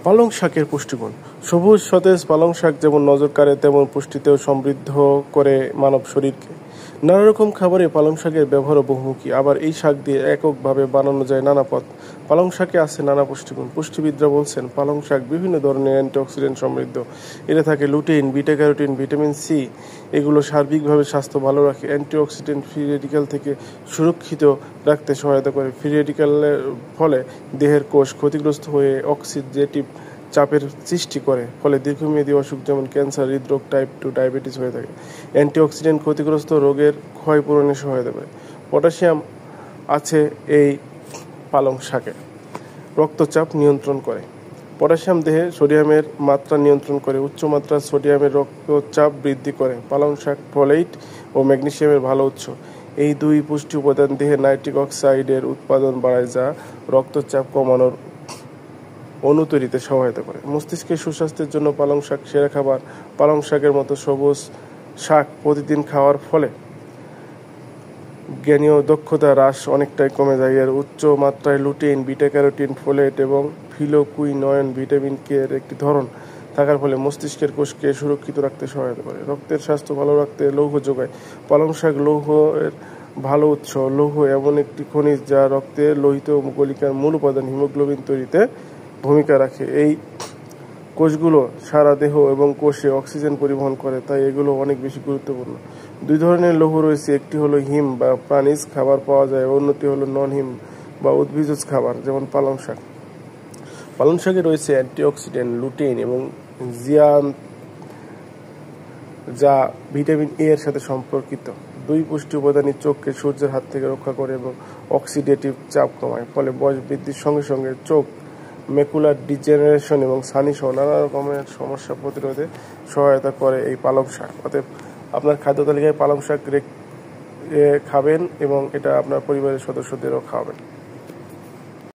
পালং শাকের পুষ্টিগুণ। সবুজ সতেজ পালং শাক যেমন নজর কাড়ে, তেমন পুষ্টিতেও সমৃদ্ধ করে মানব শরীরকে। নানা রকম খাবারে পালং শাকের ব্যবহারও বহুমুখী। আবার এই শাক দিয়ে এককভাবে বানানো যায় নানা পদ। পালং শাকে আছে নানা পুষ্টিগুণ। পুষ্টিবিদরা বলছেন, পালং শাক বিভিন্ন ধরনের অ্যান্টিঅক্সিডেন্ট সমৃদ্ধ। এতে থাকে lutein, beta carotene, vitamin C. এগুলো সার্বিকভাবে স্বাস্থ্য ভালো রাখে। অ্যান্টিঅক্সিডেন্ট ফ্রি রেডিক্যাল থেকে সুরক্ষিত রাখতে সহায়তা করে। ফ্রি রেডিক্যালের ফলে দেহের কোষ ক্ষতিগ্রস্ত হয়ে অক্সিডেটিভ চাপের সৃষ্টি করে, ফলে দীর্ঘমেয়াদী অসুখ যেমন ক্যান্সার, হৃদরোগ, টাইপ 2 ডায়াবেটিস হয়ে থাকে। অ্যান্টিঅক্সিডেন্ট ক্ষতিগ্রস্ত রোগের ক্ষয়পূরণে সহায়তা করে। পটাশিয়াম আছে এই পালং শাকে। রক্তচাপ নিয়ন্ত্রণ করে। পটাশিয়াম দেহে সোডিয়ামের মাত্রা নিয়ন্ত্রণ করে। উচ্চ মাত্রার সোডিয়ামের রক্তচাপ বৃদ্ধি করে। পালং শাক ফোলেট ও ম্যাগনেসিয়ামের ভালো উৎস। এই দুই পুষ্টি উপাদান দেহে নাইট্রিক অক্সাইডের উৎপাদন বাড়ায়, যা রক্তচাপ কমানোর অণু তৈরিতে সহায়তা করে। মস্তিষ্কের সুস্বাস্থ্যের জন্য পালং শাক সেরা খাবার। পালং শাকের মতো সবুজ শাক প্রতিদিন খাওয়ার ফলে জ্ঞানীয় দক্ষতা হ্রাস অনেকটাই কমে যায়। এর উচ্চ মাত্রায় লুটেইন, বিটা ক্যারোটিন, ফোলেট এবং ফিলোকুইনয়েন ভিটামিন কে এর একটি ধরন থাকার ফলে মস্তিষ্কের কোষকে সুরক্ষিত রাখতে সহায়তা করে। রক্তের স্বাস্থ্য ভালো রাখতে লৌহ যোগায়। পালং শাক লৌহের ভালো উৎস। লৌহ এমন একটি খনিজ যা রক্তে লোহিত কণিকার মূল উপাদান হিমোগ্লোবিন তৈরিতে ভূমিকা রাখে। এই কোষগুলো সারা দেহ এবং কোষে অক্সিজেন পরিবহন করে, তাই এগুলো অনেক বেশি গুরুত্বপূর্ণ। দুই ধরনের লৌহ রয়েছে, একটি হলো হিম বা প্রাণীজ খাবার পাওয়া যায়, অন্যটি হলো নন হিম বা উদ্ভিজ্জ খাবার, যেমন পালং শাক। পালং শাকে রয়েছে অ্যান্টিঅক্সিডেন্ট, লুটেইন এবং জিয়ান, যা ভিটামিন এ এর সাথে সম্পর্কিত। দুই পুষ্টি উপাদানই চোখকে সূর্যের হাত থেকে রক্ষা করে এবং অক্সিডেটিভ চাপ কমায়, ফলে বয়স বৃদ্ধির সঙ্গে সঙ্গে চোখ, ম্যাকুলার ডিজেনারেশন এবং ছানি সহ নানা রকমের সমস্যা প্রতিরোধে সহায়তা করে এই পালং শাক। অতএব আপনার খাদ্য তালিকায় পালং শাক খাবেন এবং এটা আপনার পরিবারের সদস্যদেরও খাওয়াবেন।